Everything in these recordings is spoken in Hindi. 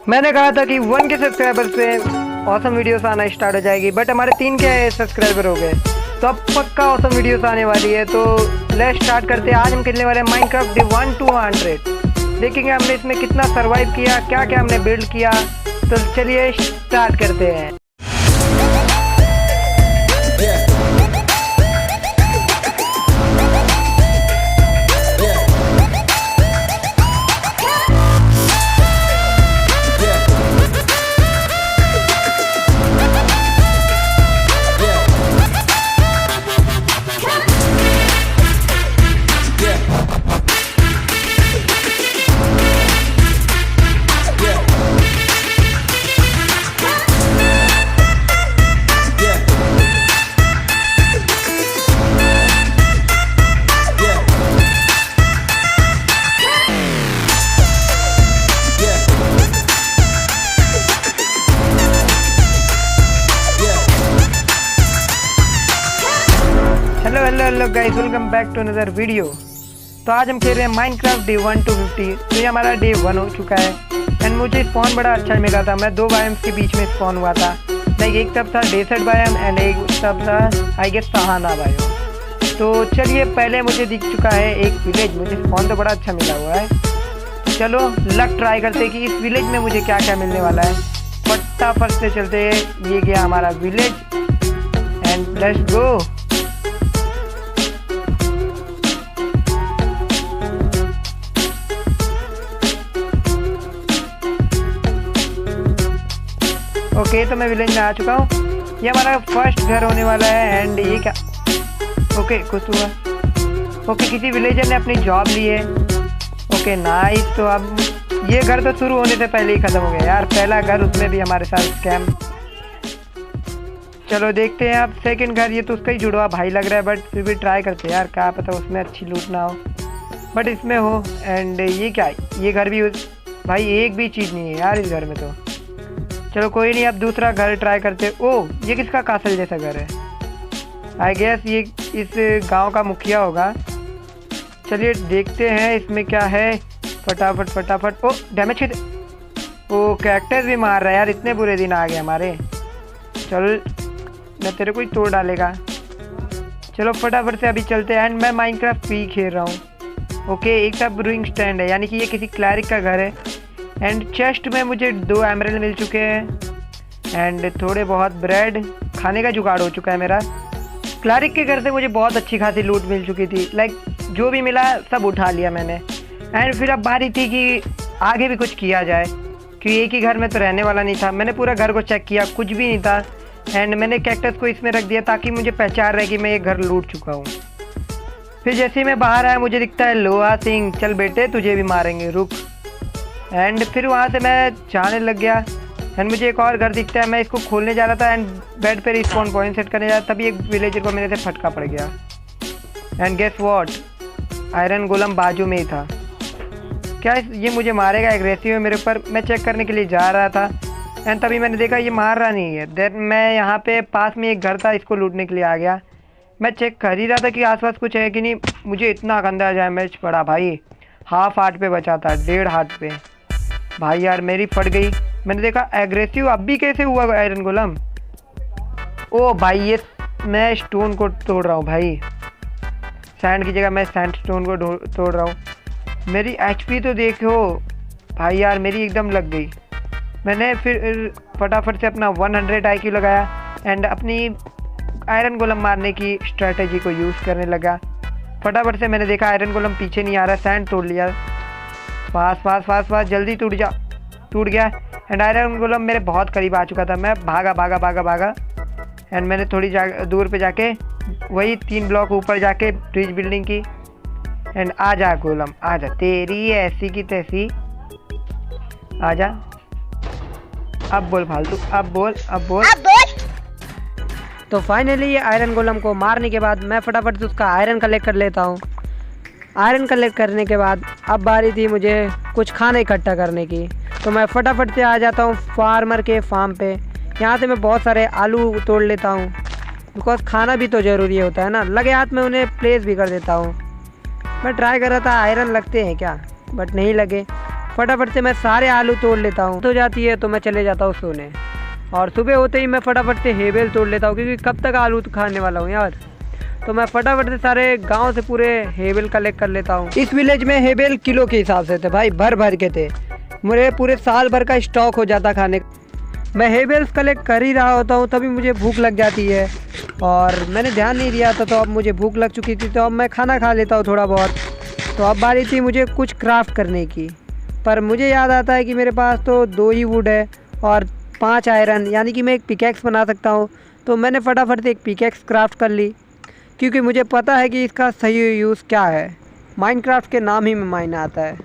मैंने कहा था कि 1 के सब्सक्राइबर से ऑसम वीडियोस आना स्टार्ट हो जाएगी, बट हमारे 3 के सब्सक्राइबर हो गए, तो अब पक्का ऑसम वीडियोस आने वाली है। तो लेट्स स्टार्ट करते हैं। आज हम खेलने वाले हैं माइनक्राफ्ट डे 1 to 100। देखेंगे हमने इसमें कितना सर्वाइव किया, क्या क्या हमने बिल्ड किया। तो चलिए स्टार्ट करते हैं। Hello guys, welcome back to another video. तो आज हम खेल रहे हैं माइनक्राफ्ट डे 1 to 50। तो ये हमारा डे 1 हो चुका है एंड मुझे स्पॉन बड़ा अच्छा मिला था। मैं 2 बायोम्स के बीच में स्पॉन हुआ था। लाइक एक तब था डेजर्ट बायोम एंड एक तब था आई गेस सहाना बायोम। तो चलिए, पहले मुझे दिख चुका है एक विलेज। मुझे स्पॉन तो बड़ा अच्छा मिला हुआ है। तो चलो लक ट्राई करते हैं कि इस विलेज में मुझे क्या क्या मिलने वाला है। फटाफट से चलते हैं। ये गया हमारा village and let's go. Okay, तो मैं विलेज में आ चुका हूँ। ये हमारा फर्स्ट घर होने वाला है एंड ये क्या, ओके कुछ हुआ। ओके, किसी विलेजर ने अपनी जॉब ली है। Okay nice. तो अब ये घर तो शुरू होने से पहले ही ख़त्म हो गया यार। पहला घर, उसमें भी हमारे साथ स्कैम। चलो देखते हैं अब सेकंड घर। ये तो उसका ही जुड़वा भाई लग रहा है, बट फिर भी ट्राई करते हैं यार, क्या पता उसमें अच्छी लूट ना हो, बट इसमें हो। एंड ये क्या है, ये घर भी भाई एक भी चीज़ नहीं है यार इस घर में। तो चलो कोई नहीं, अब दूसरा घर ट्राई करते। ओह, ये किसका कासल जैसा घर है? आई गेस ये इस गांव का मुखिया होगा। चलिए देखते हैं इसमें क्या है। फटाफट फटाफट। ओ डैमेज कर। ओ कैरेक्टर भी मार रहा है यार, इतने बुरे दिन आ गए हमारे। चल मैं तेरे को ही तोड़ डालेगा। चलो फटाफट से अभी चलते हैं। एंड मैं माइनक्राफ्ट भी खेल रहा हूँ। ओके, एक सब ब्रूइंग स्टैंड है, यानी कि ये किसी क्लैरिक का घर है। एंड चेस्ट में मुझे 2 एमरल्ड मिल चुके हैं एंड थोड़े बहुत ब्रेड। खाने का जुगाड़ हो चुका है मेरा। क्लैरिक के घर से मुझे बहुत अच्छी खासी लूट मिल चुकी थी। लाइक जो भी मिला सब उठा लिया मैंने। एंड फिर अब बारी थी कि आगे भी कुछ किया जाए, क्योंकि एक ही घर में तो रहने वाला नहीं था। मैंने पूरा घर को चेक किया, कुछ भी नहीं था। एंड मैंने कैक्टस को इसमें रख दिया ताकि मुझे पहचान रहे कि मैं ये घर लूट चुका हूँ। फिर जैसे ही मैं बाहर आया, मुझे दिखता है लोहा सिंह। चल बेटे, तुझे भी मारेंगे, रुक। एंड फिर वहाँ से मैं जाने लग गया। एंड मुझे एक और घर दिखता है, मैं इसको खोलने जा रहा था एंड बेड पे रिस्पॉन पॉइंट सेट करने जा रहा था, तभी एक विलेजर को मेरे से फटका पड़ गया। And guess what, iron golem बाजू में ही था। क्या ये मुझे मारेगा? एग्रेसिव है मेरे ऊपर। मैं चेक करने के लिए जा रहा था एंड तभी मैंने देखा ये मार रहा नहीं है। देन मैं यहाँ पे पास में एक घर था, इसको लूटने के लिए आ गया। मैं चेक कर ही रहा था कि आसपास कुछ है कि नहीं। मुझे इतना गंदा डैमेज पड़ा भाई, हाफ हार्ट पे बचा था, 1.5 हार्ट पे भाई यार, मेरी फट गई। मैंने देखा एग्रेसिव अब भी कैसे हुआ आयरन गोलम। ओ भाई, ये मैं स्टोन को तोड़ रहा हूँ भाई। सैंड की जगह मैं सैंड स्टोन को तोड़ रहा हूँ। मेरी एचपी तो देखो भाई यार, मेरी एकदम लग गई। मैंने फिर फटाफट से अपना 100 IQ लगाया एंड अपनी आयरन गोलम मारने की स्ट्रेटेजी को यूज़ करने लगा। फटाफट से मैंने देखा आयरन गोलम पीछे नहीं आ रहा, सैंड तोड़ लिया। फास्ट फास्ट फास्ट फास्ट, जल्दी टूट जा। टूट गया एंड आयरन गोलम मेरे बहुत करीब आ चुका था। मैं भागा भागा भागा भागा एंड मैंने थोड़ी दूर पे जाके वही 3 ब्लॉक ऊपर जाके ब्रिज बिल्डिंग की। एंड आ जा गोलम, आ जा, तेरी ऐसी की तैसी, आ जा। अब बोल फालतू, अब बोल, अब बोल। तो फाइनली ये आयरन गोलम को मारने के बाद मैं फटाफट से उसका आयरन कलेक्ट कर लेता हूँ। आयरन कलेक्ट करने के बाद अब बारी थी मुझे कुछ खाना इकट्ठा करने की। तो मैं फटाफट से आ जाता हूँ फार्मर के फार्म पे। यहाँ से मैं बहुत सारे आलू तोड़ लेता हूँ, बिकॉज खाना भी तो ज़रूरी होता है ना। लगे हाथ में उन्हें प्लेस भी कर देता हूँ। मैं ट्राई कर रहा था आयरन लगते हैं क्या, बट नहीं लगे। फटाफट से मैं सारे आलू तोड़ लेता हूँ। तो जाती है तो मैं चले जाता हूँ सोने, और सुबह होते ही मैं फटाफट से हेबेल तोड़ लेता हूँ, क्योंकि कब तक आलू खाने वाला हूँ यार। तो मैं फटाफट से सारे गांव से पूरे हेबेल कलेक्ट कर लेता हूँ। इस विलेज में हेबेल किलो के हिसाब से थे भाई, भर भर के थे। मुझे पूरे साल भर का स्टॉक हो जाता खाने। मैं हेबेल्स कलेक्ट कर ही रहा होता हूँ तभी मुझे भूख लग जाती है, और मैंने ध्यान नहीं दिया था, तो अब मुझे भूख लग चुकी थी, तो अब मैं खाना खा लेता हूँ थोड़ा बहुत। तो अब बारी थी मुझे कुछ क्राफ्ट करने की, पर मुझे याद आता है कि मेरे पास तो 2 ही वुड है और 5 आयरन, यानी कि मैं एक पिकैक्स बना सकता हूँ। तो मैंने फटाफट से एक पिकैक्स क्राफ्ट कर ली, क्योंकि मुझे पता है कि इसका सही यूज़ क्या है। माइनक्राफ्ट के नाम ही में मायने आता है।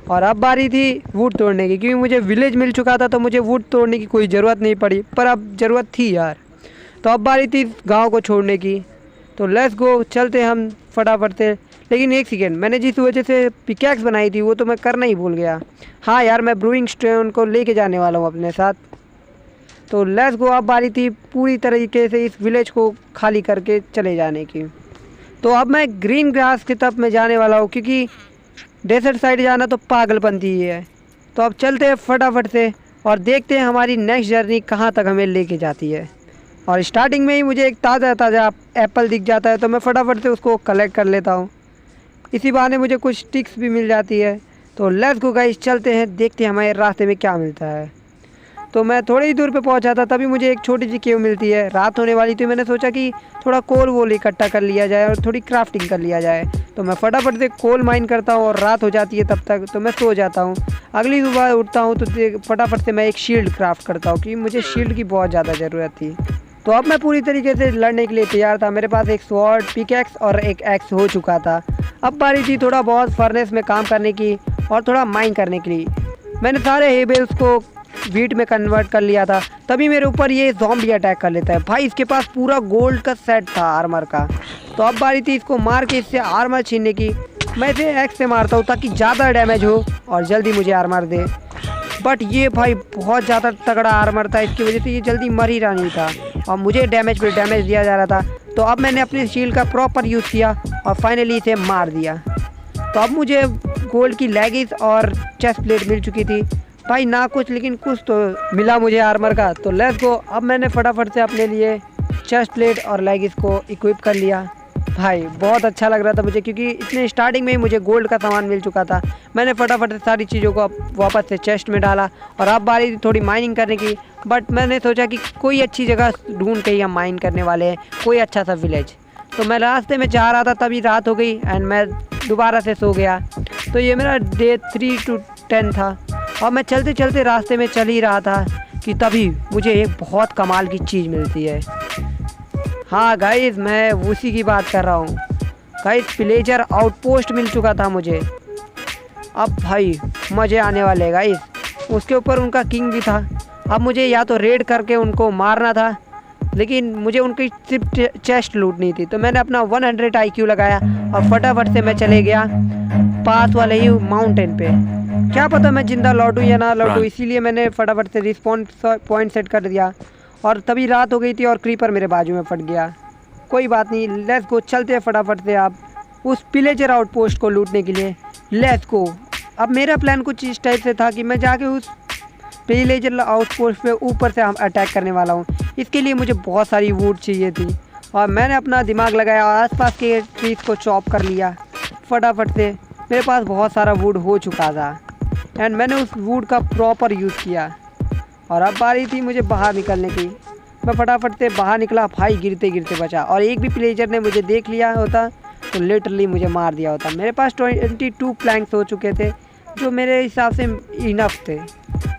और अब बारी थी वुड तोड़ने की, क्योंकि मुझे विलेज मिल चुका था, तो मुझे वुड तोड़ने की कोई ज़रूरत नहीं पड़ी, पर अब ज़रूरत थी यार। तो अब बारी थी गांव को छोड़ने की। तो लेट्स गो, चलते हम फटाफट से। लेकिन एक सेकेंड, मैंने जिस वजह से पिकैक्स बनाई थी वो तो मैं करना ही भूल गया। हाँ यार, मैं ब्रूइंग स्टोन को लेके जाने वाला हूँ अपने साथ। तो लेट्स गो, अब बारी थी पूरी तरीके से इस विलेज को खाली करके चले जाने की। तो अब मैं ग्रीन ग्रास की तरफ में जाने वाला हूँ, क्योंकि डेजर्ट साइड जाना तो पागलपंती ही है। तो अब चलते हैं फटाफट से और देखते हैं हमारी नेक्स्ट जर्नी कहाँ तक हमें लेके जाती है। और स्टार्टिंग में ही मुझे एक ताज़ा ताज़ा एप्पल दिख जाता है, तो मैं फटाफट से उसको कलेक्ट कर लेता हूँ। इसी बहाने मुझे कुछ टिक्स भी मिल जाती है। तो लेट्स गो गाइस, चलते हैं, देखते हैं हमारे रास्ते में क्या मिलता है। तो मैं थोड़ी ही दूर पे पहुंचा था, तभी मुझे एक छोटी सी केव मिलती है। रात होने वाली थी, मैंने सोचा कि थोड़ा कोल वोल इकट्ठा कर लिया जाए और थोड़ी क्राफ्टिंग कर लिया जाए। तो मैं फटाफट से कोल माइन करता हूँ, और रात हो जाती है तब तक तो मैं सो जाता हूँ। अगली सुबह उठता हूँ तो फटाफट से मैं एक शील्ड क्राफ्ट करता हूँ, क्योंकि मुझे शील्ड की बहुत ज़्यादा ज़रूरत थी। तो अब मैं पूरी तरीके से लड़ने के लिए तैयार था। मेरे पास एक स्वॉर्ड, पिकैक्स और एक एक्स हो चुका था। अब बारी थी थोड़ा बहुत फर्नेस में काम करने की और थोड़ा माइन करने के लिए। मैंने सारे हेबेल्स को वीट में कन्वर्ट कर लिया था। तभी मेरे ऊपर ये ज़ॉम्बी अटैक कर लेता है। भाई इसके पास पूरा गोल्ड का सेट था आर्मर का। तो अब बारी थी इसको मार के इससे आर्मर छीनने की। मैं इसे एक्स से मारता हूँ ताकि ज़्यादा डैमेज हो और जल्दी मुझे आर्मर दे। बट ये भाई बहुत ज़्यादा तगड़ा आर्मर था, इसकी वजह से ये जल्दी मर ही रहा नहीं था, और मुझे डैमेज पे डैमेज दिया जा रहा था। तो अब मैंने अपनी शील्ड का प्रॉपर यूज़ किया और फाइनली इसे मार दिया। तो अब मुझे गोल्ड की लेगिस और चेस्ट प्लेट मिल चुकी थी। भाई ना कुछ, लेकिन कुछ तो मिला मुझे आर्मर का। तो लेट्स गो, अब मैंने फटाफट से अपने लिए चेस्ट प्लेट और लेगिस को इक्विप कर लिया। भाई बहुत अच्छा लग रहा था मुझे, क्योंकि इतने स्टार्टिंग में ही मुझे गोल्ड का सामान मिल चुका था। मैंने फटाफट से सारी चीज़ों को वापस से चेस्ट में डाला, और अब बारी थोड़ी माइनिंग करने की। बट मैंने सोचा कि कोई अच्छी जगह ढूंढ के ही हम माइन करने वाले हैं, कोई अच्छा सा विलेज। तो मैं रास्ते में जा रहा था, तभी रात हो गई एंड मैं दोबारा से सो गया। तो ये मेरा डे 3 to 10 था, और मैं चलते चलते रास्ते में चल ही रहा था कि तभी मुझे एक बहुत कमाल की चीज़ मिलती है। हाँ गाइस, मैं उसी की बात कर रहा हूँ गाइस। विलेजर आउटपोस्ट मिल चुका था मुझे। अब भाई मज़े आने वाले गाइस। उसके ऊपर उनका किंग भी था। अब मुझे या तो रेड करके उनको मारना था, लेकिन मुझे उनकी सिर्फ चेस्ट लूटनी थी। तो मैंने अपना 100 IQ लगाया और फटाफट से मैं चले गया पास वाले ही माउंटेन पे। क्या पता मैं जिंदा लौटूँ या ना लौटूँ, इसीलिए मैंने फटाफट से रिस्पॉन्स पॉइंट सेट कर दिया। और तभी रात हो गई थी और क्रीपर मेरे बाजू में फट गया। कोई बात नहीं, लेट्स गो, चलते हैं फटाफट से आप उस विलेजर आउटपोस्ट को लूटने के लिए। Let's go. अब मेरा प्लान कुछ इस टाइप से था कि मैं जाके उस विलेजर आउटपोस्ट पे ऊपर से हम अटैक करने वाला हूँ। इसके लिए मुझे बहुत सारी वुड चाहिए थी, और मैंने अपना दिमाग लगाया और आसपास के ट्रीज को चॉप कर लिया फटाफट से। मेरे पास बहुत सारा वुड हो चुका था एंड मैंने उस वुड का प्रॉपर यूज़ किया। और अब बारी थी मुझे बाहर निकलने की। मैं फटाफट से बाहर निकला। भाई गिरते गिरते बचा, और एक भी विलेजर ने मुझे देख लिया होता तो लिटरली मुझे मार दिया होता। मेरे पास 22 प्लैंक्स हो चुके थे, जो मेरे हिसाब से इनफ थे,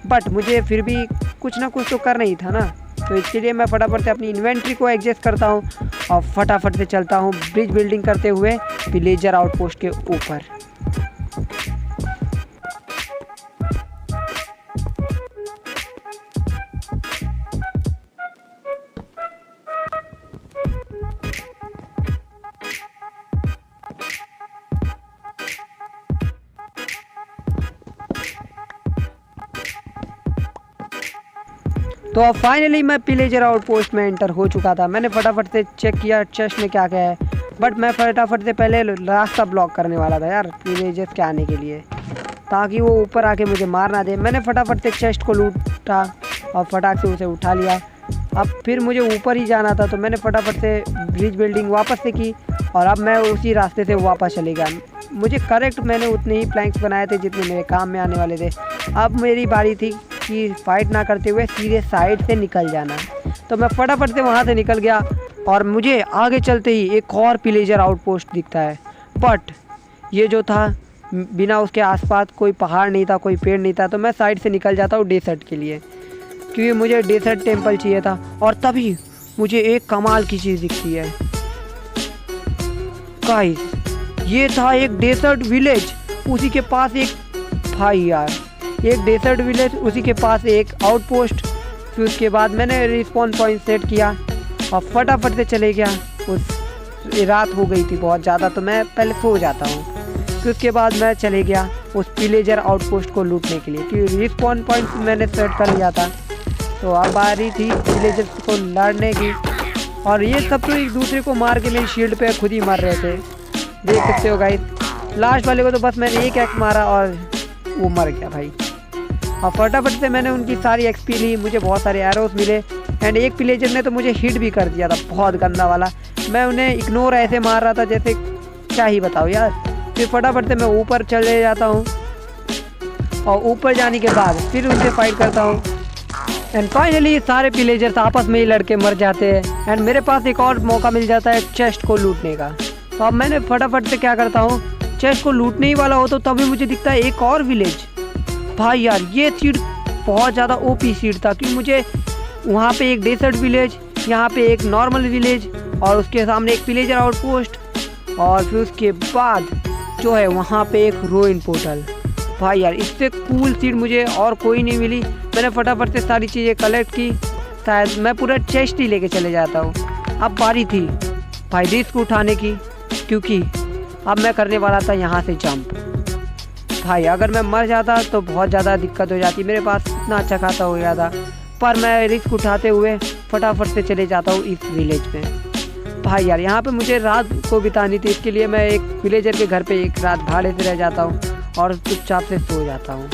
बट मुझे फिर भी कुछ ना कुछ तो करना ही था ना। तो इसके लिए मैं फटाफट से अपनी इन्वेंट्री को एडजस्ट करता हूँ और फटाफट से चलता हूँ ब्रिज बिल्डिंग करते हुए विलेजर आउटपोस्ट के ऊपर। तो अब फाइनली मैं विलेजर आउटपोस्ट में एंटर हो चुका था। मैंने फटाफट से चेक किया चेस्ट में क्या क्या है, बट मैं फटाफट से पहले रास्ता ब्लॉक करने वाला था यार विलेजर्स के आने के लिए। ताकि वो ऊपर आके मुझे मार ना दे। मैंने फटाफट से चेस्ट को लूटा और फटाक से उसे उठा लिया। अब फिर मुझे ऊपर ही जाना था तो मैंने फटाफट से ब्रिज बिल्डिंग वापस से की और अब मैं उसी रास्ते से वापस चले गया। मुझे करेक्ट मैंने उतने ही प्लैंक्स बनाए थे जितने मेरे काम में आने वाले थे। अब मेरी बारी थी कि फाइट ना करते हुए सीधे साइड से निकल जाना। तो मैं फटाफट से वहाँ से निकल गया और मुझे आगे चलते ही एक और पिलेजर आउटपोस्ट दिखता है। बट ये जो था बिना उसके आसपास कोई पहाड़ नहीं था, कोई पेड़ नहीं था, तो मैं साइड से निकल जाता हूँ डेसर्ट के लिए, क्योंकि मुझे डेसर्ट टेम्पल चाहिए था। और तभी मुझे एक कमाल की चीज़ दिखती है गाइस, ये था एक डेसर्ट विलेज, उसी के पास एक भाई यार एक डेसर्ट विलेज, उसी के पास एक आउटपोस्ट। फिर उसके बाद मैंने रिस्पॉन पॉइंट सेट किया और फटाफट से चले गया। रात हो गई थी बहुत ज़्यादा, तो मैं पहले सो जाता हूँ। फिर उसके बाद मैं चले गया उस पिलेजर आउटपोस्ट को लूटने के लिए, क्योंकि रिस्पॉन पॉइंट मैंने सेट कर लिया था। तो अब बारी थी पिलेजर्स को लड़ने की, और ये सब तो एक दूसरे को मार के मेरी शील्ड पे खुद ही मर रहे थे, देख सकते हो गाइस। लास्ट वाले को तो बस मैंने एक एक्स मारा और वो मर गया भाई। और फटाफट से मैंने उनकी सारी एक्सपी ली, मुझे बहुत सारे एरोस मिले। एंड एक पिलेजर ने तो मुझे हिट भी कर दिया था, बहुत गंदा वाला। मैं उन्हें इग्नोर ऐसे मार रहा था जैसे क्या ही बताओ यार। फिर फटाफट से मैं ऊपर चले जाता हूँ और ऊपर जाने के बाद फिर उनसे फाइट करता हूँ। एंड फाइनली सारे पिलेजर्स आपस में ही लड़के मर जाते हैं एंड मेरे पास एक और मौका मिल जाता है चेस्ट को लूटने का। तो अब मैंने फटाफट से क्या करता हूँ, चेस्ट को लूटने ही वाला हो तो तभी मुझे दिखता है एक और विलेज। भाई यार ये सीड बहुत ज़्यादा ओपी सीड था, क्योंकि मुझे वहाँ पे एक डेसर्ट विलेज, यहाँ पे एक नॉर्मल विलेज और उसके सामने एक पिलेजर आउटपोस्ट, और फिर उसके बाद जो है वहाँ पे एक रोइन पोर्टल। भाई यार इससे कूल सीड मुझे और कोई नहीं मिली। मैंने फटाफट से सारी चीज़ें कलेक्ट की, शायद मैं पूरा चेस्ट ही लेके चले जाता हूँ। अब बारी थी भाई रिस्क उठाने की, क्योंकि अब मैं करने वाला था यहाँ से जंप। भाई अगर मैं मर जाता तो बहुत ज़्यादा दिक्कत हो जाती, मेरे पास इतना अच्छा खासा हो गया था। पर मैं रिस्क उठाते हुए फटाफट से चले जाता हूँ इस विलेज में। भाई यार यहाँ पे मुझे रात को बितानी थी, इसके लिए मैं एक विलेजर के घर पे एक रात भाड़े से रह जाता हूँ और चुपचाप से सो जाता हूँ।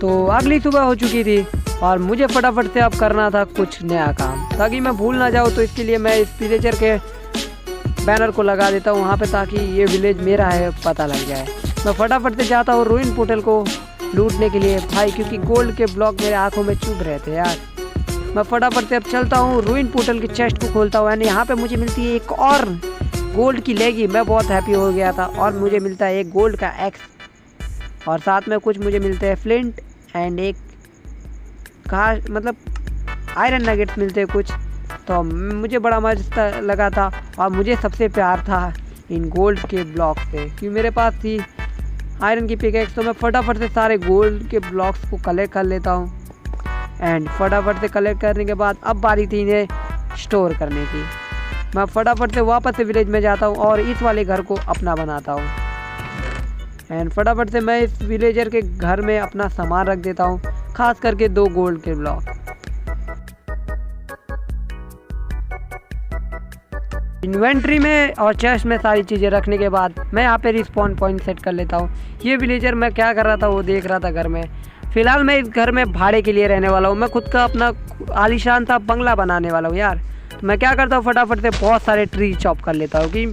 तो अगली सुबह हो चुकी थी और मुझे फटाफट से अब करना था कुछ नया काम, ताकि मैं भूल ना जाऊँ। तो इसके लिए मैं इस विलेजर के बैनर को लगा देता हूँ वहाँ पे, ताकि ये विलेज मेरा है पता लग जाए। मैं फटाफट से जाता हूँ रूइन पोर्टल को लूटने के लिए भाई, क्योंकि गोल्ड के ब्लॉक मेरे आंखों में चुभ रहे थे यार। मैं फटाफट से अब चलता हूँ रूइन पोर्टल के चेस्ट को खोलता हूँ एंड यहाँ पे मुझे मिलती है एक और गोल्ड की लेगी। मैं बहुत हैप्पी हो गया था और मुझे मिलता है एक गोल्ड का एक्स और साथ में कुछ मुझे मिलते हैं फ्लिंट एंड एक मतलब आयरन नगेट्स मिलते हैं कुछ। तो मुझे बड़ा मजा लगा था और मुझे सबसे प्यार था इन गोल्ड के ब्लॉक से, क्योंकि मेरे पास थी आयरन की पिकैक्स। तो मैं फटाफट से सारे गोल्ड के ब्लॉक्स को कलेक्ट कर लेता हूँ एंड फटाफट से कलेक्ट करने के बाद अब बारी थी इन्हें स्टोर करने की। मैं फटाफट से वापस से विलेज में जाता हूँ और इस वाले घर को अपना बनाता हूँ एंड फटाफट से मैं इस विलेजर के घर में अपना सामान रख देता हूँ, खास करके 2 गोल्ड के ब्लॉक। इन्वेंट्री में और चेस्ट में सारी चीज़ें रखने के बाद मैं यहाँ पे रिस्पॉन पॉइंट सेट कर लेता हूँ। ये विलेजर मैं क्या कर रहा था वो देख रहा था घर में। फ़िलहाल मैं इस घर में भाड़े के लिए रहने वाला हूँ, मैं खुद का अपना आलीशान सा बंगला बनाने वाला हूँ यार। तो मैं क्या करता हूँ फटाफट से बहुत सारे ट्री चॉप कर लेता हूँ, कि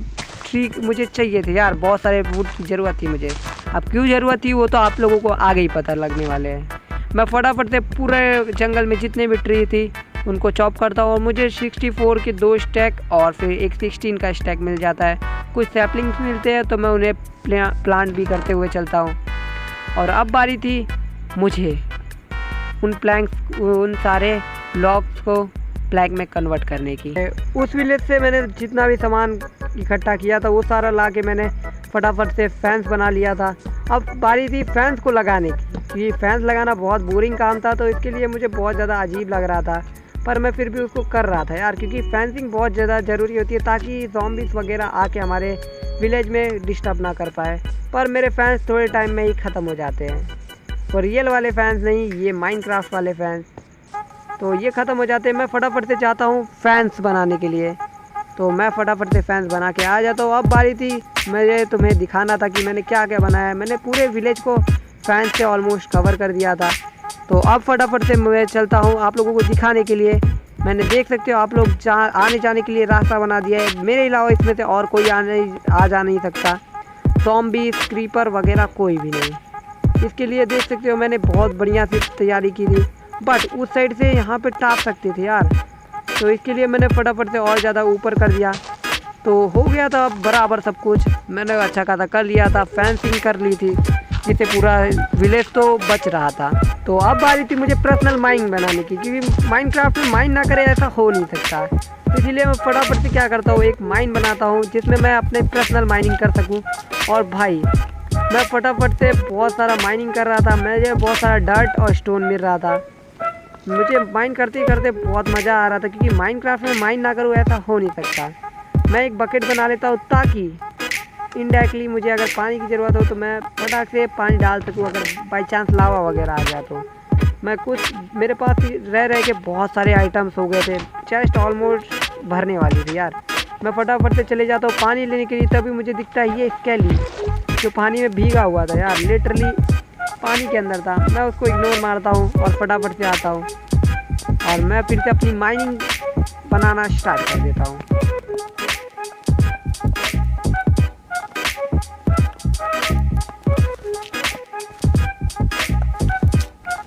ट्री मुझे चाहिए थे यार, बहुत सारे वुड की ज़रूरत थी मुझे। अब क्यों ज़रूरत थी वो तो आप लोगों को आगे ही पता लगने वाले हैं। मैं फटाफट से पूरे जंगल में जितने भी ट्री थी उनको चॉप करता हूँ और मुझे 64 के 2 स्टैक और फिर एक 16 का स्टैक मिल जाता है। कुछ सैपलिंग्स मिलते हैं तो मैं उन्हें प्लांट भी करते हुए चलता हूँ। और अब बारी थी मुझे उन सारे ब्लॉक्स को ब्लैक में कन्वर्ट करने की। उस विलेज से मैंने जितना भी सामान इकट्ठा किया था वो सारा ला के मैंने फटाफट से फैंस बना लिया था। अब बारी थी फैंस को लगाने की, क्योंकि फैंस लगाना बहुत बोरिंग काम था, तो इसके लिए मुझे बहुत ज़्यादा अजीब लग रहा था, पर मैं फिर भी उसको कर रहा था यार, क्योंकि फेंसिंग बहुत ज़्यादा ज़रूरी होती है ताकि ज़ॉम्बीज़ वगैरह आके हमारे विलेज में डिस्टर्ब ना कर पाए। पर मेरे फैंस थोड़े टाइम में ही ख़त्म हो जाते हैं, और रियल वाले फैंस नहीं, ये माइनक्राफ्ट वाले फैंस, तो ये ख़त्म हो जाते हैं। मैं फटाफट से चाहता हूँ फैंस बनाने के लिए, तो मैं फटाफट से फैंस बना के आ जाता हूँ। अब बारी थी मुझे तुम्हें दिखाना था कि मैंने क्या क्या बनाया है। मैंने पूरे विलेज को फैंस से ऑलमोस्ट कवर कर दिया था। तो अब फटाफट से मैं चलता हूँ आप लोगों को दिखाने के लिए। मैंने देख सकते हो आप लोग आने जाने के लिए रास्ता बना दिया है। मेरे अलावा इसमें से और कोई आ जा नहीं सकता, ज़ॉम्बी क्रीपर वगैरह कोई भी नहीं। इसके लिए देख सकते हो मैंने बहुत बढ़िया से तैयारी की थी, बट उस साइड से यहाँ पे टाप सकते थे यार। तो इसके लिए मैंने फटाफट से और ज़्यादा ऊपर कर दिया, तो हो गया था बराबर सब कुछ। मैंने अच्छा खासा कर लिया था, फेंसिंग कर ली थी जिससे पूरा विलेज तो बच रहा था। तो अब बारी थी मुझे पर्सनल माइन बनाने की, क्योंकि माइनक्राफ्ट में माइन ना करे ऐसा हो नहीं सकता। इसीलिए मैं फटाफट से क्या करता हूँ, एक माइन बनाता हूँ जिसमें मैं अपने पर्सनल माइनिंग कर सकूँ। और भाई मैं फटाफट से बहुत सारा माइनिंग कर रहा था, मुझे बहुत सारा डर्ट और स्टोन मिल रहा था। मुझे माइन करते करते बहुत मज़ा आ रहा था, क्योंकि माइनक्राफ्ट में माइन ना करूँ ऐसा हो नहीं सकता। मैं एक बकेट बना लेता हूँ ताकि इनडायरेक्टली मुझे अगर पानी की ज़रूरत हो तो मैं फटाक से पानी डाल सकूँ, अगर बाई चांस लावा वगैरह आ गया तो। मैं कुछ मेरे पास रह के बहुत सारे आइटम्स हो गए थे, चेस्ट ऑलमोस्ट भरने वाली थी यार। मैं फटाफट से चले जाता हूँ पानी लेने के लिए, तभी मुझे दिखता है ये स्केली जो पानी में भीगा हुआ था यार, लिटरली पानी के अंदर था। मैं उसको इग्नोर मारता हूँ और फटाफट से आता हूँ और मैं फिर से अपनी माइनिंग बनाना स्टार्ट कर देता हूँ।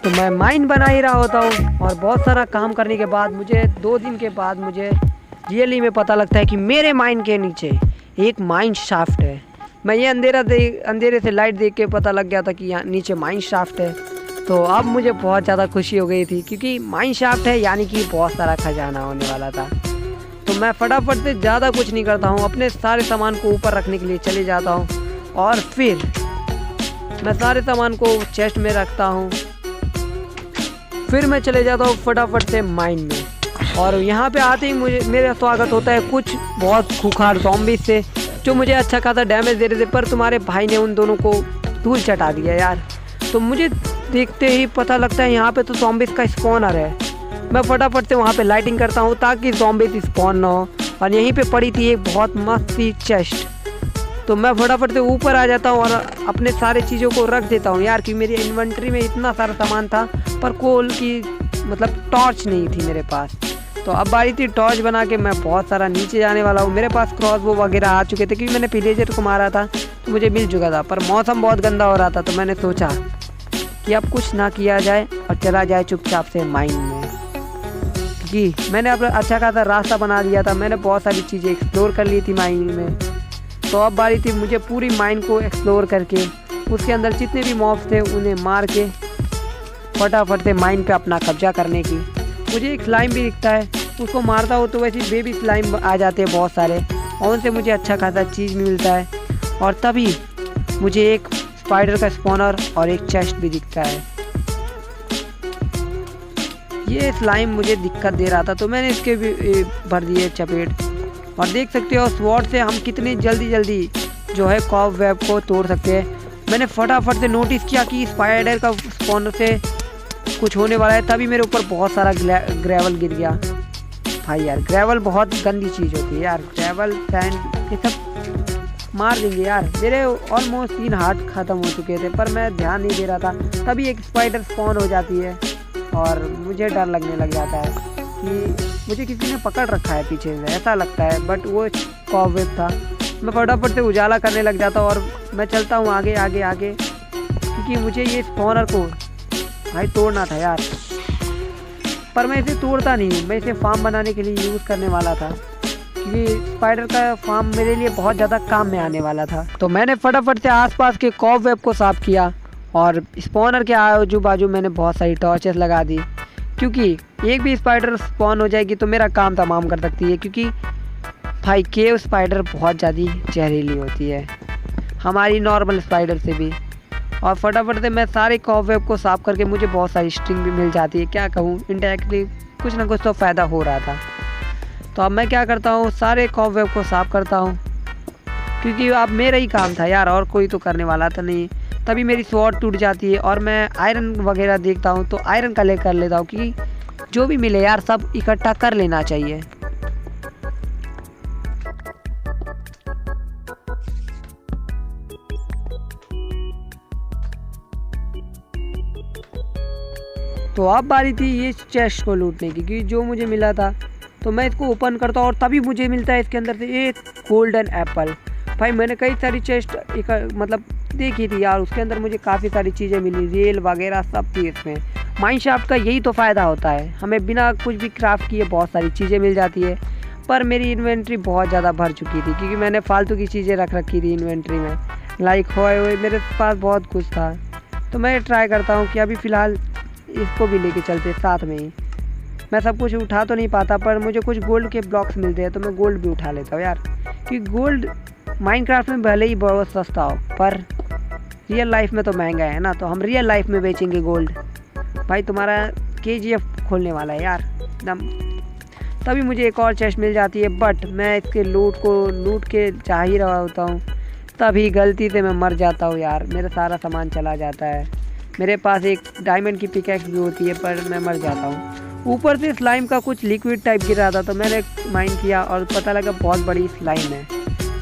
तो मैं माइन बना ही रहा होता हूँ और बहुत सारा काम करने के बाद मुझे 2 दिन के बाद मुझे रियली में पता लगता है कि मेरे माइन के नीचे एक माइन शाफ्ट है। मैं ये अंधेरे से लाइट देख के पता लग गया था कि यहाँ नीचे माइन शाफ्ट है। तो अब मुझे बहुत ज़्यादा खुशी हो गई थी, क्योंकि माइन शाफ्ट है यानी कि बहुत सारा खजाना होने वाला था। तो मैं फटाफट से ज़्यादा कुछ नहीं करता हूँ, अपने सारे सामान को ऊपर रखने के लिए चले जाता हूँ और फिर मैं सारे सामान को चेस्ट में रखता हूँ। फिर मैं चले जाता हूँ फटाफट से माइन में और यहाँ पे आते ही मेरा स्वागत होता है कुछ बहुत खूंखार ज़ॉम्बी से, जो मुझे अच्छा खासा डैमेज दे रहे थे। पर तुम्हारे भाई ने उन दोनों को धूल चटा दिया यार। तो मुझे देखते ही पता लगता है यहाँ पे तो ज़ॉम्बीज़ का स्पॉनर है। मैं फटाफट से वहाँ पे लाइटिंग करता हूँ ताकि ज़ॉम्बीज़ स्पॉन ना हो। और यहीं पे पड़ी थी एक बहुत मस्त सी चेस्ट, तो मैं फटाफट से ऊपर आ जाता हूँ और अपने सारे चीज़ों को रख देता हूँ यार, कि मेरी इन्वेंट्री में इतना सारा सामान था पर कोल की मतलब टॉर्च नहीं थी मेरे पास। तो अब बारी थी टॉर्च बना के मैं बहुत सारा नीचे जाने वाला हूँ। मेरे पास क्रॉसबो वगैरह आ चुके थे, क्योंकि मैंने विलेजर को मारा था तो मुझे मिल चुका था। पर मौसम बहुत गंदा हो रहा था, तो मैंने सोचा कि अब कुछ ना किया जाए और चला जाए चुपचाप से माइन में, क्योंकि मैंने अपना अच्छा खासा रास्ता बना लिया था। मैंने बहुत सारी चीज़ें एक्सप्लोर कर ली थी माइन में। तो अब बारी थी मुझे पूरी माइन को एक्सप्लोर करके उसके अंदर जितने भी मॉब्स थे उन्हें मार के फटाफट से माइन पे अपना कब्जा करने की। मुझे एक स्लाइम भी दिखता है, उसको मारता हूँ तो वैसे बेबी स्लाइम आ जाते हैं बहुत सारे, और उनसे मुझे अच्छा खासा चीज़ मिलता है। और तभी मुझे एक स्पाइडर का स्पॉनर और एक चेस्ट भी दिखता है। ये स्लाइम मुझे दिक्कत दे रहा था, तो मैंने इसके भी भर दिए चपेट। और देख सकते हो स्वॉर्ड से हम कितनी जल्दी जो है कॉब वेब को तोड़ सकते हैं। मैंने फटाफट से नोटिस किया कि स्पाइडर का स्पॉनर से कुछ होने वाला है, तभी मेरे ऊपर बहुत सारा ग्रेवल गिर गया। भाई यार ग्रेवल बहुत गंदी चीज़ होती है यार, ग्रेवल सैंड ये सब मार देंगे यार। मेरे ऑलमोस्ट 3 हार्ट ख़त्म हो चुके थे, पर मैं ध्यान नहीं दे रहा था। तभी एक स्पाइडर स्पॉन हो जाती है और मुझे डर लगने लग जाता है कि मुझे किसी ने पकड़ रखा है पीछे से, ऐसा लगता है। बट वो कॉबवेब था। मैं फटाफट से उजाला करने लग जाता हूँ और मैं चलता हूँ आगे आगे आगे, क्योंकि मुझे ये स्पॉनर को भाई तोड़ना था यार। पर मैं इसे तोड़ता नहीं हूँ, मैं इसे फार्म बनाने के लिए यूज़ करने वाला था, क्योंकि स्पाइडर का फार्म मेरे लिए बहुत ज़्यादा काम में आने वाला था। तो मैंने फटाफट से आसपास के कॉबवेब को साफ़ किया और स्पॉनर के आजू बाजू मैंने बहुत सारी टॉर्चेस लगा दी, क्योंकि एक भी स्पाइडर स्पॉन हो जाएगी तो मेरा काम तमाम कर सकती है। क्योंकि भाई केव स्पाइडर बहुत ज़्यादा जहरीली होती है हमारी नॉर्मल स्पाइडर से भी। और फटाफट से मैं सारे कॉबवेब को साफ़ करके मुझे बहुत सारी स्ट्रिंग भी मिल जाती है। क्या कहूँ, इनडायरेक्टली कुछ ना कुछ तो फ़ायदा हो रहा था। तो अब मैं क्या करता हूँ, सारे कॉबवेब को साफ़ करता हूँ, क्योंकि अब मेरा ही काम था यार, और कोई तो करने वाला था नहीं। तभी मेरी स्वॉर्ड टूट जाती है और मैं आयरन वगैरह देखता हूँ तो आयरन कलेक्ट कर लेता हूँ, क्योंकि जो भी मिले यार सब इकट्ठा कर लेना चाहिए। तो अब बारी थी ये चेस्ट को लूटने की, क्योंकि जो मुझे मिला था तो मैं इसको ओपन करता हूँ और तभी मुझे मिलता है इसके अंदर से एक गोल्डन एप्पल। भाई मैंने कई सारी चेस्ट मतलब देखी थी यार, उसके अंदर मुझे काफ़ी सारी चीज़ें मिली, रेल वगैरह सब थी इसमें। माइनक्राफ्ट का यही तो फ़ायदा होता है, हमें बिना कुछ भी क्राफ्ट किए बहुत सारी चीज़ें मिल जाती है। पर मेरी इन्वेंट्री बहुत ज़्यादा भर चुकी थी क्योंकि मैंने फालतू की चीज़ें रख रखी थी इन्वेंट्री में, लाइक हुए मेरे पास बहुत कुछ था। तो मैं ट्राई करता हूँ कि अभी फ़िलहाल इसको भी लेके चलते साथ में ही। मैं सब कुछ उठा तो नहीं पाता पर मुझे कुछ गोल्ड के ब्लॉक्स मिलते हैं तो मैं गोल्ड भी उठा लेता हूँ यार, क्योंकि गोल्ड माइनक्राफ्ट में भले ही बहुत सस्ता हो पर रियल लाइफ में तो महंगा है ना, तो हम रियल लाइफ में बेचेंगे गोल्ड। भाई तुम्हारा KGF खोलने वाला है यार एकदम। तभी मुझे एक और चेस्ट मिल जाती है, बट मैं इसके लूट के चाह ही रहा होता हूँ, तभी गलती से मैं मर जाता हूँ यार, मेरा सारा सामान चला जाता है। मेरे पास एक डायमंड की पिकैक्स भी होती है पर मैं मर जाता हूँ। ऊपर से स्लाइम का कुछ लिक्विड टाइप गिर रहा था तो मैंने माइन किया और पता लगा बहुत बड़ी स्लाइम है।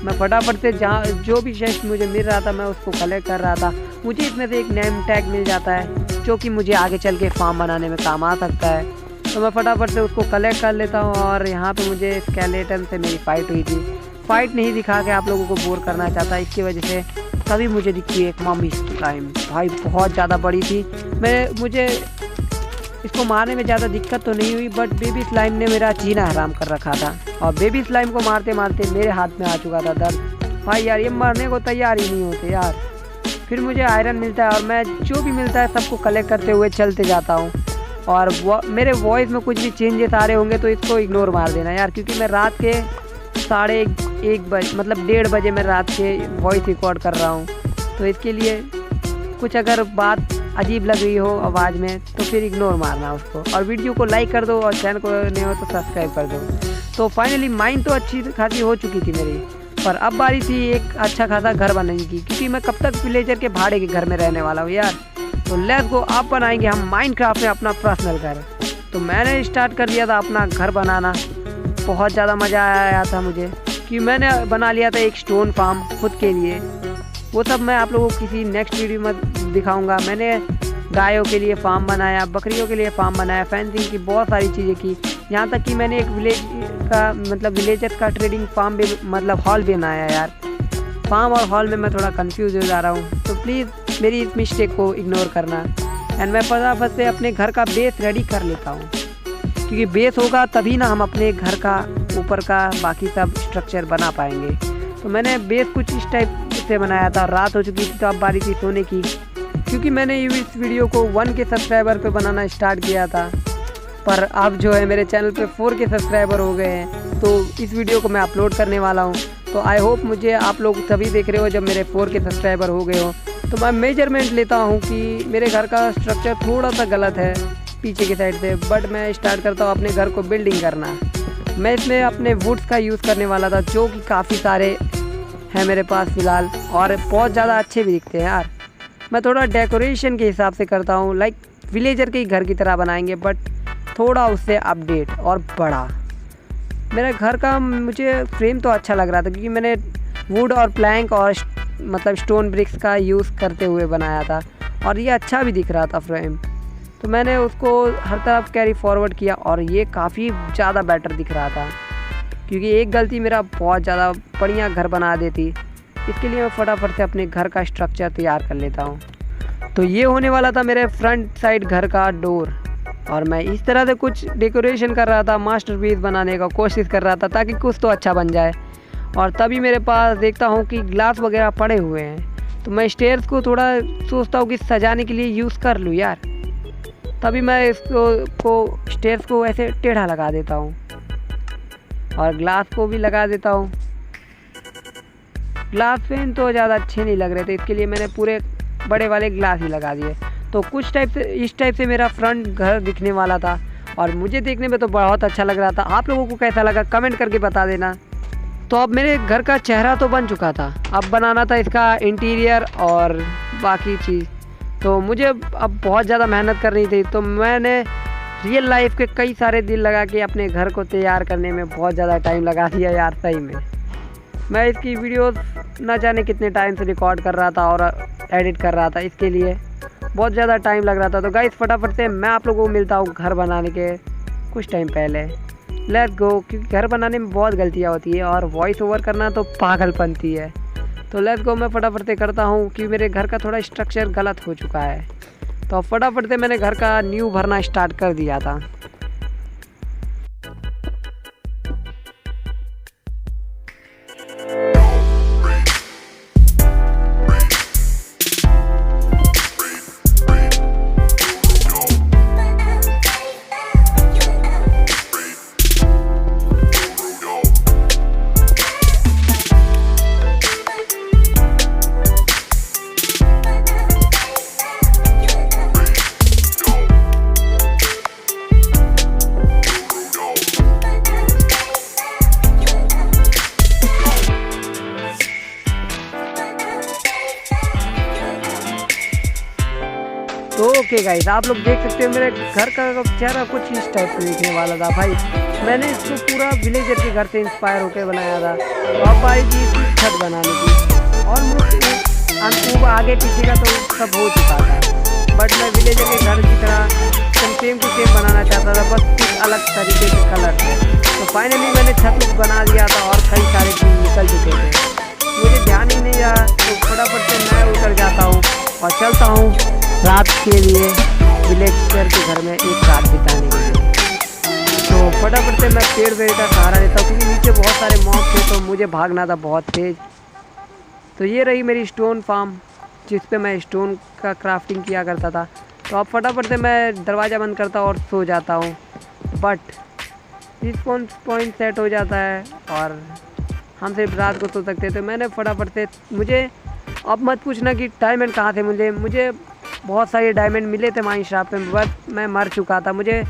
मैं फटाफट से जहाँ जो भी चेस्ट मुझे मिल रहा था मैं उसको कलेक्ट कर रहा था। मुझे इसमें से एक नेम टैग मिल जाता है जो कि मुझे आगे चल के फार्म बनाने में काम आ सकता है, तो मैं फटाफट से उसको कलेक्ट कर लेता हूँ। और यहाँ पे मुझे स्केलेटन से मेरी फ़ाइट हुई थी। फ़ाइट नहीं दिखा के आप लोगों को बोर करना चाहता, इसकी वजह से तभी मुझे दिखी एक मम्मी स्लाइम। भाई बहुत ज़्यादा बड़ी थी, मुझे इसको मारने में ज़्यादा दिक्कत तो नहीं हुई, बट बेबी स्लाइम ने मेरा जीना हराम कर रखा था और बेबी स्लाइम को मारते मारते मेरे हाथ में आ चुका था दर्द। भाई यार ये मरने को तैयार ही नहीं होते यार। फिर मुझे आयरन मिलता है और मैं जो भी मिलता है सबको कलेक्ट करते हुए चलते जाता हूँ। और मेरे वॉइस में कुछ भी चेंजेस आ रहे होंगे तो इसको इग्नोर मार देना यार, क्योंकि मैं रात के 1:30 मतलब 1:30 बजे मैं रात के वॉइस रिकॉर्ड कर रहा हूँ, तो इसके लिए कुछ अगर बात अजीब लग रही हो आवाज़ में तो फिर इग्नोर मारना उसको। और वीडियो को लाइक कर दो और चैनल को नहीं हो तो सब्सक्राइब कर दो। तो फाइनली माइन तो अच्छी खासी हो चुकी थी मेरी, पर अब बारी थी एक अच्छा खासा घर बनाने की, क्योंकि मैं कब तक विलेजर के भाड़े के घर में रहने वाला हूँ यार। तो लेट्स गो, अब बनाएंगे हम माइनक्राफ्ट में अपना पर्सनल घर। तो मैंने स्टार्ट कर दिया था अपना घर बनाना, बहुत ज़्यादा मज़ा आया था मुझे, कि मैंने बना लिया था एक स्टोन फार्म खुद के लिए। वो सब मैं आप लोगों को किसी नेक्स्ट वीडियो में दिखाऊंगा। मैंने गायों के लिए फार्म बनाया, बकरियों के लिए फार्म बनाया, फेंसिंग की बहुत सारी चीज़ें की, यहाँ तक कि मैंने एक विलेजर का ट्रेडिंग फार्म भी मतलब हॉल भी बनाया यार। फार्म और हॉल में मैं थोड़ा कंफ्यूज हो जा रहा हूँ, तो प्लीज़ मेरी इस मिस्टेक को इग्नोर करना। एंड मैं फटाफट से अपने घर का बेस रेडी कर लेता हूँ, क्योंकि बेस होगा तभी ना हम अपने घर का ऊपर का बाकी सब स्ट्रक्चर बना पाएंगे। तो मैंने बेस कुछ इस टाइप से बनाया था। रात हो चुकी थी तो अब बारी थी सोने की, क्योंकि मैंने इस वीडियो को 1 के सब्सक्राइबर पे बनाना स्टार्ट किया था, पर अब जो है मेरे चैनल पे 4 के सब्सक्राइबर हो गए हैं, तो इस वीडियो को मैं अपलोड करने वाला हूँ। तो आई होप मुझे आप लोग तभी देख रहे हो जब मेरे 4 के सब्सक्राइबर हो गए हो। तो मैं मेजरमेंट लेता हूँ कि मेरे घर का स्ट्रक्चर थोड़ा सा गलत है पीछे की साइड से, बट मैं स्टार्ट करता हूँ अपने घर को बिल्डिंग करना। मैं इसमें अपने वुड्स का यूज़ करने वाला था, जो कि काफ़ी सारे हैं मेरे पास फ़िलहाल और बहुत ज़्यादा अच्छे भी दिखते हैं यार। मैं थोड़ा डेकोरेशन के हिसाब से करता हूँ, लाइक विलेजर के ही घर की तरह बनाएंगे, बट थोड़ा उससे अपडेट और बड़ा। मेरे घर का मुझे फ्रेम तो अच्छा लग रहा था, क्योंकि मैंने वुड और प्लैंक और मतलब स्टोन ब्रिक्स का यूज़ करते हुए बनाया था और ये अच्छा भी दिख रहा था फ्रेम। तो मैंने उसको हर तरफ कैरी फॉरवर्ड किया और ये काफ़ी ज़्यादा बेटर दिख रहा था, क्योंकि एक गलती मेरा बहुत ज़्यादा बढ़िया घर बना देती। इसके लिए मैं फटाफट से अपने घर का स्ट्रक्चर तैयार कर लेता हूँ। तो ये होने वाला था मेरे फ्रंट साइड घर का डोर, और मैं इस तरह से कुछ डेकोरेशन कर रहा था, मास्टरपीस बनाने का कोशिश कर रहा था ताकि कुछ तो अच्छा बन जाए। और तभी मेरे पास देखता हूँ कि ग्लास वगैरह पड़े हुए हैं, तो मैं स्टेयर्स को थोड़ा सोचता हूँ कि सजाने के लिए यूज़ कर लूँ यार। तभी मैं इसको स्टेयर्स को ऐसे टेढ़ा लगा देता हूँ और ग्लास को भी लगा देता हूँ। ग्लास पेन तो ज़्यादा अच्छे नहीं लग रहे थे, इसके लिए मैंने पूरे बड़े वाले ग्लास ही लगा दिए। तो कुछ इस टाइप से मेरा फ्रंट घर दिखने वाला था और मुझे देखने में तो बहुत अच्छा लग रहा था। आप लोगों को कैसा लगा कमेंट करके बता देना। तो अब मेरे घर का चेहरा तो बन चुका था, अब बनाना था इसका इंटीरियर और बाकी चीज़। तो मुझे अब बहुत ज़्यादा मेहनत करनी थी, तो मैंने रियल लाइफ के कई सारे दिन लगा के अपने घर को तैयार करने में बहुत ज़्यादा टाइम लगा दिया यार। सही में मैं इसकी वीडियो न जाने कितने टाइम से रिकॉर्ड कर रहा था और एडिट कर रहा था इसके लिए। बहुत ज़्यादा टाइम लग रहा था। तो गाइस फटाफट से मैं आप लोगों को मिलता हूँ घर बनाने के कुछ टाइम पहले। लेट्स गो, क्योंकि घर बनाने में बहुत गलतियाँ होती है और वॉइस ओवर करना तो पागलपंती है। तो लेट्स गो, मैं फटाफट से करता हूँ क्योंकि मेरे घर का थोड़ा स्ट्रक्चर गलत हो चुका है। तो फटाफट से मैंने घर का न्यू भरना स्टार्ट कर दिया था। तो ओके गाइस, आप लोग देख सकते हो मेरे घर का चेहरा कुछ इस टाइप से दिखने वाला था। भाई मैंने इसको पूरा विलेजर के घर से इंस्पायर होकर बनाया था। तो अब भाई जी इसकी छत बनाने की और आगे पीछे का तो सब हो चुका था, बट मैं विलेजर के घर की तरह सेम टू सेम बनाना चाहता था, बस कुछ अलग तरीके के कलर थे। तो फाइनली मैंने छत बना दिया था और कई सारे चीज निकल चुके थे, मुझे ध्यान ही नहीं रहा। तो फटाफट से मैं उतर जाता हूँ और चलता हूँ रात के लिए विलेजर के घर में एक रात बिताने के लिए। तो फटाफट से मैं पेड़ वेड़ का सहारा लेता हूँ क्योंकि नीचे बहुत सारे मॉब थे, तो मुझे भागना था बहुत तेज़। तो ये रही मेरी स्टोन फार्म जिस पे मैं स्टोन का क्राफ्टिंग किया करता था। तो अब फटाफट से मैं दरवाज़ा बंद करता हूँ और सो जाता हूँ, बट रिस्पॉन्स पॉइंट सेट हो जाता है और हम सिर्फ रात को सो सकते हैं। तो मैंने फटाफट से, मुझे अब मत पूछना कि डायमंड कहाँ थे। मुझे बहुत सारे डायमंड मिले थे माइनक्राफ्ट में, बट मैं मर चुका था। मुझे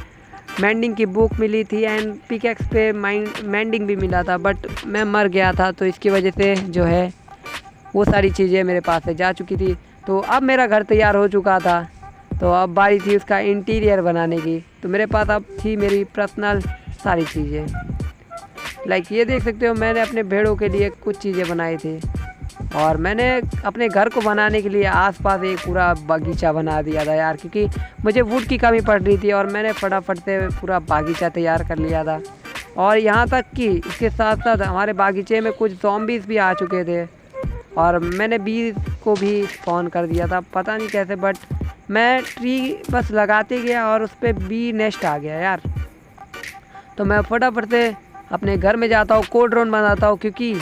मैंडिंग की बुक मिली थी एंड पिकैक्स पे मैंडिंग भी मिला था, बट मैं मर गया था। तो इसकी वजह से जो है वो सारी चीज़ें मेरे पास से जा चुकी थी। तो अब मेरा घर तैयार हो चुका था, तो अब बारी थी उसका इंटीरियर बनाने की। तो मेरे पास अब थी मेरी पर्सनल सारी चीज़ें, लाइक ये देख सकते हो मैंने अपने भेड़ों के लिए कुछ चीज़ें बनाई थी और मैंने अपने घर को बनाने के लिए आसपास एक पूरा बगीचा बना दिया था यार, क्योंकि मुझे वुड की कमी पड़ रही थी और मैंने फटाफट से पूरा बागीचा तैयार कर लिया था। और यहाँ तक कि इसके साथ साथ हमारे बागीचे में कुछ ज़ॉम्बीज़ भी आ चुके थे और मैंने बी को भी स्पॉन कर दिया था, पता नहीं कैसे, बट मैं ट्री बस लगाते गया और उस पर बी नेस्ट आ गया यार। तो मैं फटाफट से अपने घर में जाता हूँ, कोड ड्रोन बनाता हूँ, क्योंकि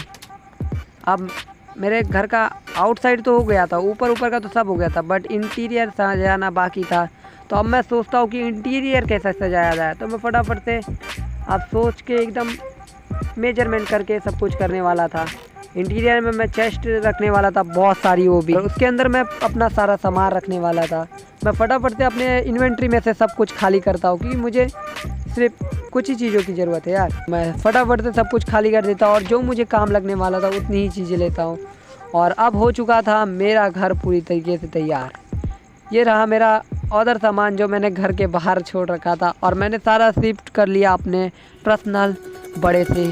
अब मेरे घर का आउटसाइड तो हो गया था, ऊपर का तो सब हो गया था, बट इंटीरियर सजाना बाकी था। तो अब मैं सोचता हूँ कि इंटीरियर कैसे सजाया जाए। तो मैं फटाफट से अब सोच के एकदम मेजरमेंट करके सब कुछ करने वाला था। इंटीरियर में मैं चेस्ट रखने वाला था बहुत सारी, वो भी, और उसके अंदर मैं अपना सारा सामान रखने वाला था। मैं फटाफट से अपने इन्वेंट्री में से सब कुछ खाली करता हूँ क्योंकि मुझे सिर्फ कुछ ही चीज़ों की ज़रूरत है यार। मैं फटाफट से सब कुछ खाली कर देता हूँ और जो मुझे काम लगने वाला था उतनी ही चीज़ें लेता हूँ। और अब हो चुका था मेरा घर पूरी तरीके से तैयार। ये रहा मेरा अदर सामान जो मैंने घर के बाहर छोड़ रखा था और मैंने सारा शिफ्ट कर लिया अपने पर्सनल बड़े से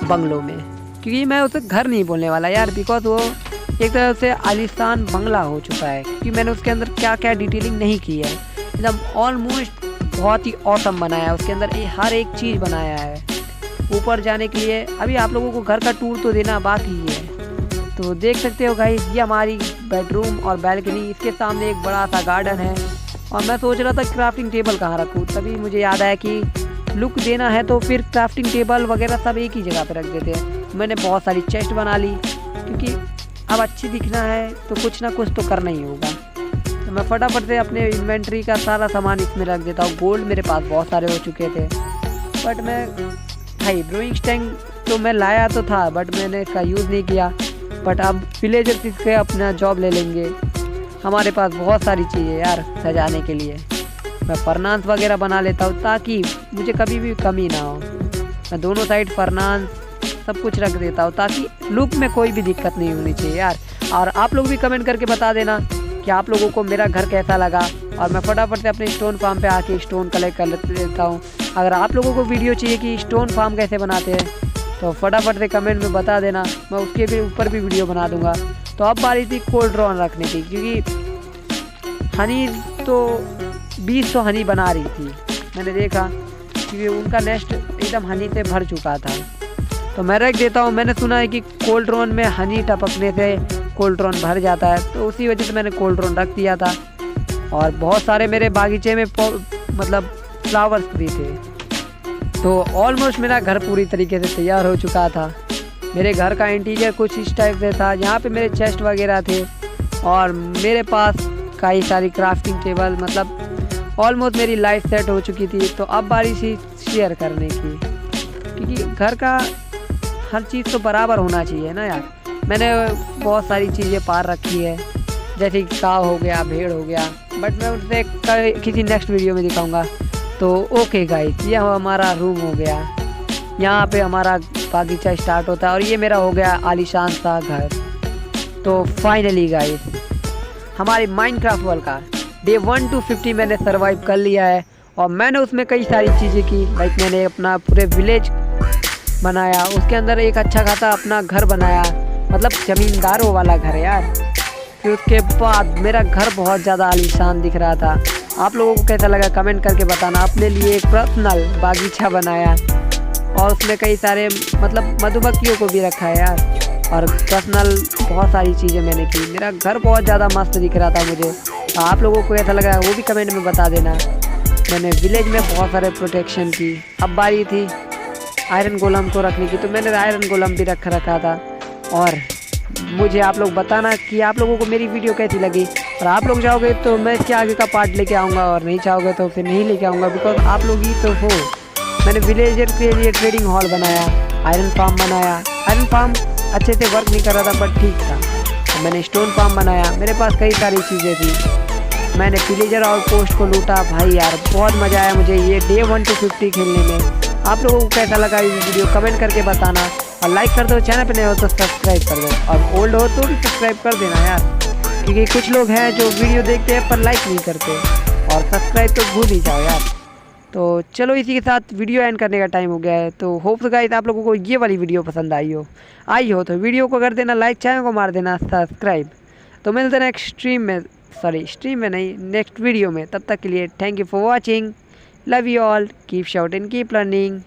बंगलों में, क्योंकि मैं उसे घर नहीं बोलने वाला यार, बिकॉज वो एक तरह से आलीशान बंगला हो चुका है, क्योंकि मैंने उसके अंदर क्या क्या डिटेलिंग नहीं की है। एकदम ऑलमोस्ट बहुत ही ऑसम बनाया है, उसके अंदर हर एक चीज़ बनाया है। ऊपर जाने के लिए अभी आप लोगों को घर का टूर तो देना बाकी है। तो देख सकते हो गाइस, ये हमारी बेडरूम और बैल्कनी, इसके सामने एक बड़ा सा गार्डन है। और मैं सोच रहा था क्राफ्टिंग टेबल कहाँ रखूँ, तभी मुझे याद आया कि लुक देना है तो फिर क्राफ्टिंग टेबल वगैरह सब एक ही जगह पर रख देते हैं। मैंने बहुत सारी चेस्ट बना ली क्योंकि अब अच्छी दिखना है तो कुछ ना कुछ तो करना ही होगा। तो मैं फटाफट से अपने इन्वेंट्री का सारा सामान इसमें रख देता हूँ। गोल्ड मेरे पास बहुत सारे हो चुके थे, बट मैं भाई ब्रोइंग स्टैंग तो मैं लाया तो था, बट मैंने इसका यूज़ नहीं किया। बट अब विलेजर्स इसके अपना जॉब ले लेंगे। हमारे पास बहुत सारी चीज़ें यार सजाने के लिए। मैं फर्नांस वगैरह बना लेता हूँ ताकि मुझे कभी भी कमी ना हो। मैं दोनों साइड फर्नांस सब कुछ रख देता हूँ ताकि लुक में कोई भी दिक्कत नहीं होनी चाहिए यार। और आप लोग भी कमेंट करके बता देना कि आप लोगों को मेरा घर कैसा लगा। और मैं फटाफट से अपने स्टोन फार्म पे आके स्टोन कलेक्ट कर लेता हूँ। अगर आप लोगों को वीडियो चाहिए कि स्टोन फार्म कैसे बनाते हैं तो फटाफट से कमेंट में बता देना, मैं उसके भी ऊपर भी वीडियो बना दूंगा। तो अब बारी थी कोल्ड ड्रॉन रखने की, क्योंकि हनी तो 200 हनी बना रही थी। मैंने देखा कि उनका नेस्ट एकदम हनी से भर चुका था, तो मैं रख देता हूँ। मैंने सुना है कि कोल्ड्रोन में हनी टपकने से कोल्ड्रोन भर जाता है, तो उसी वजह से मैंने कोल्ड्रोन रख दिया था। और बहुत सारे मेरे बागीचे में मतलब फ्लावर्स भी थे। तो ऑलमोस्ट मेरा घर पूरी तरीके से तैयार हो चुका था। मेरे घर का इंटीरियर कुछ इस टाइप से था। यहाँ पे मेरे चेस्ट वगैरह थे और मेरे पास कई सारी क्राफ्टिंग टेबल, मतलब ऑलमोस्ट मेरी लाइफ सेट हो चुकी थी। तो अब बारी थी शेयर करने की, क्योंकि घर का हर चीज़ तो बराबर होना चाहिए ना यार। मैंने बहुत सारी चीज़ें पार रखी है, जैसे कि काव हो गया, भेड़ हो गया, बट मैं उनसे किसी नेक्स्ट वीडियो में दिखाऊंगा। तो ओके गाइस, ये हमारा रूम हो गया। यहाँ पे हमारा बागीचा स्टार्ट होता है और ये मेरा हो गया आलीशान सा घर। तो फाइनली गाइस, हमारे माइनक्राफ्ट वर्ल्ड का डे 1 to 50 मैंने सरवाइव कर लिया है। और मैंने उसमें कई सारी चीज़ें की, लाइक मैंने अपना पूरे विलेज बनाया, उसके अंदर एक अच्छा खासा अपना घर बनाया, मतलब ज़मींदारों वाला घर है यार। फिर उसके बाद मेरा घर बहुत ज़्यादा आलीशान दिख रहा था। आप लोगों को कैसा लगा कमेंट करके बताना। अपने लिए एक पर्सनल बागीचा बनाया और उसमें कई सारे मतलब मधुमक्खियों को भी रखा है यार, और पर्सनल बहुत सारी चीज़ें मैंने की। मेरा घर बहुत ज़्यादा मस्त दिख रहा था मुझे। तो आप लोगों को कैसा लगा वो भी कमेंट में बता देना। मैंने विलेज में बहुत सारे प्रोटेक्शन की। अब बारी थी आयरन गोलम को रखने की, तो मैंने आयरन गोलम भी रखा था। और मुझे आप लोग बताना कि आप लोगों को मेरी वीडियो कैसी लगी। और आप लोग चाहोगे तो मैं इसके आगे का पार्ट लेके आऊँगा, और नहीं चाहोगे तो फिर नहीं लेके आऊँगा, बिकॉज आप लोग ही तो हो। मैंने विलेजर के लिए ट्रेडिंग हॉल बनाया, आयरन फार्म बनाया। आयरन फार्म अच्छे से वर्क नहीं कर रहा था बट ठीक था। तो मैंने स्टोन फार्म बनाया। मेरे पास कई सारी चीज़ें थी। मैंने विलेजर और पोस्ट को लूटा। भाई यार बहुत मज़ा आया मुझे ये डे 1 to 50 खेलने में। आप लोगों को कैसा लगा ये वीडियो कमेंट करके बताना। और लाइक कर दो, चैनल पे नए हो तो सब्सक्राइब कर दो, और ओल्ड हो तो भी सब्सक्राइब कर देना यार, क्योंकि कुछ लोग हैं जो वीडियो देखते हैं पर लाइक नहीं करते, और सब्सक्राइब तो भूल ही जाओ यार। तो चलो इसी के साथ वीडियो एंड करने का टाइम हो गया है। तो होप्स गाइस आप लोगों को ये वाली वीडियो पसंद आई हो तो वीडियो को कर देना लाइक, चैनल को मार देना सब्सक्राइब। तो मिलते हैं नेक्स्ट स्ट्रीम में नहीं, नेक्स्ट वीडियो में। तब तक के लिए thank you for watching, love you all, keep shouting, keep learning.